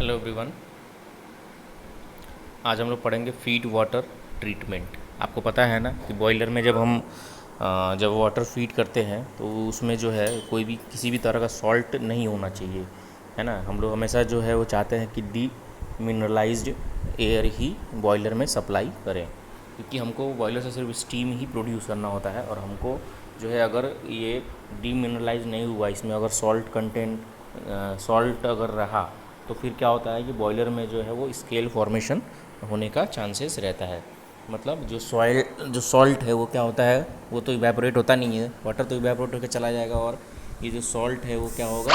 Hello everyone. आज हम लोग पढ़ेंगे फीड वाटर ट्रीटमेंट। आपको पता है ना कि बॉयलर में जब वाटर फीड करते हैं तो उसमें जो है कोई भी किसी भी तरह का सॉल्ट नहीं होना चाहिए, है ना। हम लोग हमेशा जो है वो चाहते हैं कि डी मिनरलाइज्ड एयर ही बॉयलर में सप्लाई करें, क्योंकि हमको बॉयलर से सिर्फ स्टीम ही प्रोड्यूस करना होता है। और हमको जो है अगर ये डीमिनरलाइज नहीं हुआ, इसमें अगर सॉल्ट अगर रहा तो फिर क्या होता है कि बॉयलर में जो है वो स्केल फॉर्मेशन होने का चांसेस रहता है। मतलब जो सॉल्ट है वो क्या होता है, वो तो इवेपोरेट होता नहीं है, वाटर तो इवेपोरेट होकर चला जाएगा, और ये जो सॉल्ट है वो क्या होगा,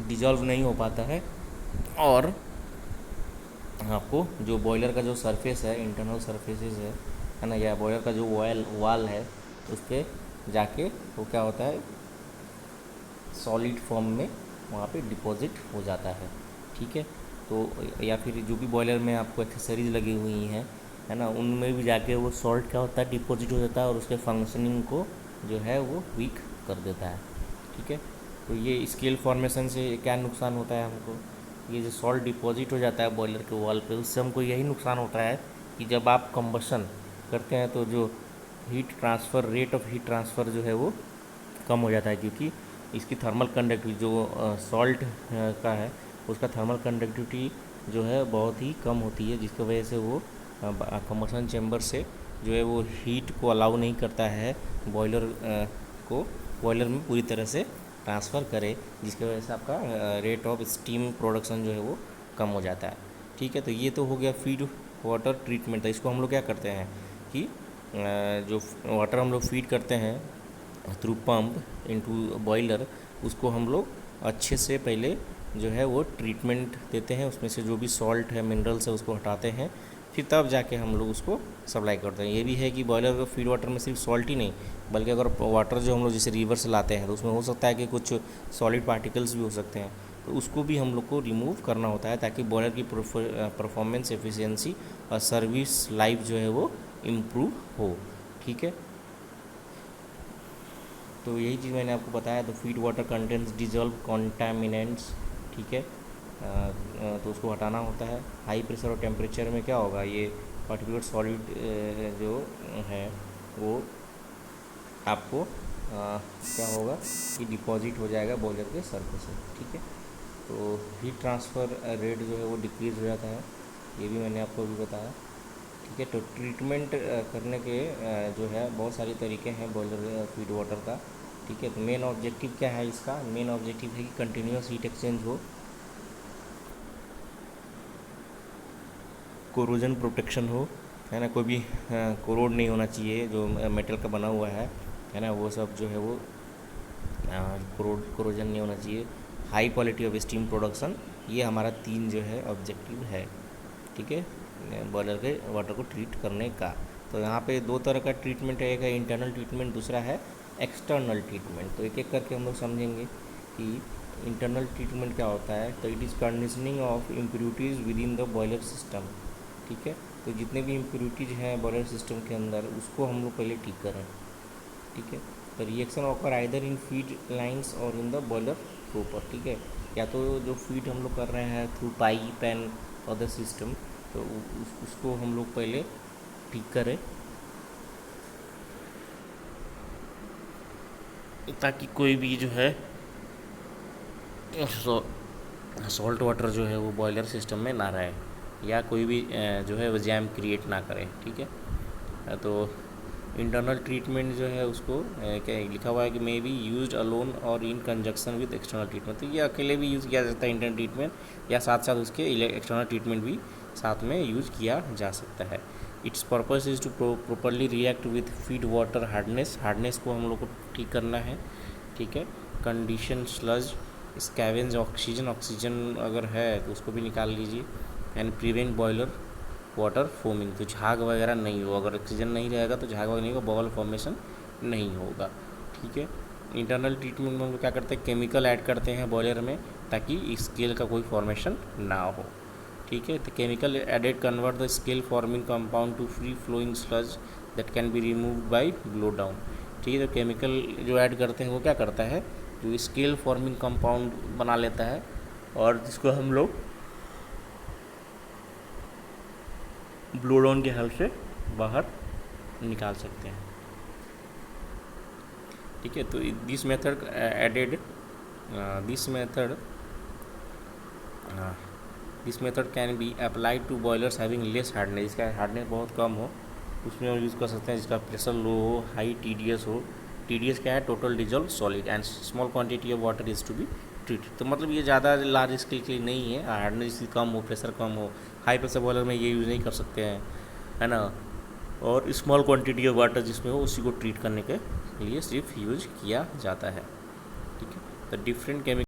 डिजॉल्व नहीं हो पाता है। और आपको जो बॉयलर का जो सरफेस है, इंटरनल सरफेसेस है ना, या बॉयलर का जो वाल है, उस पर जाके वो क्या होता है, सॉलिड फॉर्म में वहाँ पे डिपॉजिट हो जाता है। ठीक है। तो या फिर जो भी बॉयलर में आपको एक्सेसरीज लगी हुई हैं, है ना, उनमें भी जाके वो सॉल्ट क्या होता है, डिपॉजिट हो जाता है, और उसके फंक्शनिंग को जो है वो वीक कर देता है। ठीक है। तो ये स्केल फॉर्मेशन से क्या नुकसान होता है हमको, ये जो सॉल्ट डिपॉजिट हो जाता है बॉयलर के वॉल पे, उससे हमको यही नुकसान होता है कि जब आप कंबशन करते हैं तो जो रेट ऑफ हीट ट्रांसफ़र जो है वो कम हो जाता है, क्योंकि इसकी थर्मल कंडक्टिविटी जो सॉल्ट का है उसका थर्मल कंडक्टिविटी जो है बहुत ही कम होती है, जिसकी वजह से वो कंबशन चैम्बर से जो है वो हीट को अलाउ नहीं करता है बॉयलर को बॉयलर में पूरी तरह से ट्रांसफ़र करे, जिसकी वजह से आपका रेट ऑफ स्टीम प्रोडक्शन जो है वो कम हो जाता है। ठीक है। तो ये तो हो गया फीड वाटर ट्रीटमेंट। तो इसको हम लोग क्या करते हैं कि जो वाटर हम लोग फीड करते हैं थ्रू पंप इनटू बॉयलर, उसको हम लोग अच्छे से पहले जो है वो ट्रीटमेंट देते हैं, उसमें से जो भी सॉल्ट है, मिनरल्स है, उसको हटाते हैं, फिर तब जाके हम लोग उसको सप्लाई करते हैं। ये भी है कि बॉयलर का फीड वाटर में सिर्फ सॉल्ट ही नहीं, बल्कि अगर वाटर जो हम लोग जैसे रिवर से लाते हैं तो उसमें हो सकता है कि कुछ सॉलिड पार्टिकल्स भी हो सकते हैं, तो उसको भी हम लोग को रिमूव करना होता है, ताकि बॉयलर की परफॉर्मेंस, एफिशिएंसी और सर्विस लाइफ जो है वो इम्प्रूव हो। ठीक है। तो यही चीज़ मैंने आपको बताया। तो फीड वाटर कंटेंट्स डिजॉल्व कॉन्टामिनेंट्स। ठीक है। तो उसको हटाना होता है। हाई प्रेशर और टेम्परेचर में क्या होगा, ये पार्टिकुलर सॉलिड जो है वो आपको क्या होगा कि डिपॉजिट हो जाएगा बॉयलर के सरफेस से। ठीक है। तो हीट ट्रांसफ़र रेट जो है वो डिक्रीज़ हो जाता है, ये भी मैंने आपको अभी बताया। ठीक है। तो ट्रीटमेंट करने के जो है बहुत सारे तरीके हैं बॉयलर फीड वाटर का। ठीक है। तो मेन ऑब्जेक्टिव क्या है इसका, मेन ऑब्जेक्टिव है कि कंटिन्यूस हीट एक्सचेंज हो, कोरोजन प्रोटेक्शन हो, है ना, कोई भी कोरोड नहीं होना चाहिए, जो मेटल का बना हुआ है ना, वो सब जो है वो कोरोजन नहीं होना चाहिए, high quality of steam production, ये हमारा 3 जो है ऑब्जेक्टिव है। ठीक है, बॉयलर के वाटर को ट्रीट करने का। तो यहाँ पे 2 तरह का ट्रीटमेंट है, एक है इंटरनल ट्रीटमेंट, दूसरा है एक्सटर्नल ट्रीटमेंट। तो एक एक करके हम लोग समझेंगे कि इंटरनल ट्रीटमेंट क्या होता है। तो it is conditioning of impurities with in the boiler system. ठीक है। तो जितने भी इम्प्योरिटीज़ हैं बॉयलर सिस्टम के अंदर, उसको हम लोग पहले ठीक करें। ठीक है। तो reaction occur either in feed lines और इन द बॉयलर प्रॉपर। ठीक है। या तो जो फीड हम लोग कर रहे हैं through pipe and other system, तो उसको हम लोग पहले ठीक करें, ताकि कोई भी जो है सॉल्ट वाटर जो है वो बॉयलर सिस्टम में ना रहे, या कोई भी जो है वो जैम क्रिएट ना करे। ठीक है। तो इंटरनल ट्रीटमेंट जो है उसको क्या लिखा हुआ है कि मे बी यूज्ड अलोन और इन कंजक्शन विद एक्सटर्नल ट्रीटमेंट। तो ये अकेले भी यूज़ किया जा सकता है इंटरनल ट्रीटमेंट, या साथ साथ उसके एक्सटर्नल ट्रीटमेंट भी साथ में यूज किया जा सकता है। Its purpose is to properly react with feed water hardness को हम लोग को ठीक करना है। ठीक है। कंडीशन स्लज स्कैवेंज ऑक्सीजन अगर है तो उसको भी निकाल लीजिए, and prevent boiler water foaming. तो झाग वगैरह नहीं हो, अगर ऑक्सीजन नहीं रहेगा तो झाग वगैरह नहीं होगा, बबल फॉर्मेशन नहीं होगा। ठीक है। इंटरनल ट्रीटमेंट में हम लोग क्या करते हैं, केमिकल ऐड करते हैं बॉयलर में, ताकि स्केल का कोई फॉर्मेशन ना हो। ठीक है। तो chemical added convert the scale forming compound to free flowing sludge that can be removed by blow down. ठीक है। तो केमिकल जो ऐड करते हैं वो क्या करता है, जो स्केल फॉर्मिंग कंपाउंड बना लेता है, और जिसको हम लोग ब्लो डाउन की हेल्प से बाहर निकाल सकते हैं। ठीक है, तो this method added this method this method can be applied to boilers having less hardness, जिसका हार्डनेस बहुत कम हो उसमें हम यूज़ कर सकते हैं, जिसका प्रेशर लो हो, हाई TDS हो। TDS क्या है, total dissolved solid, and small quantity of water is to be treated. तो मतलब ये ज़्यादा लार्ज स्केल के लिए नहीं है, हार्डनेस कम हो, प्रेशर कम हो, हाई प्रेशर बॉयलर में ये यूज़ नहीं कर सकते हैं, है ना। और स्मॉल क्वांटिटी ऑफ वाटर जिसमें हो उसी को ट्रीट करने के लिए सिर्फ यूज किया जाता है। ठीक है, तो डिफरेंट केमिकल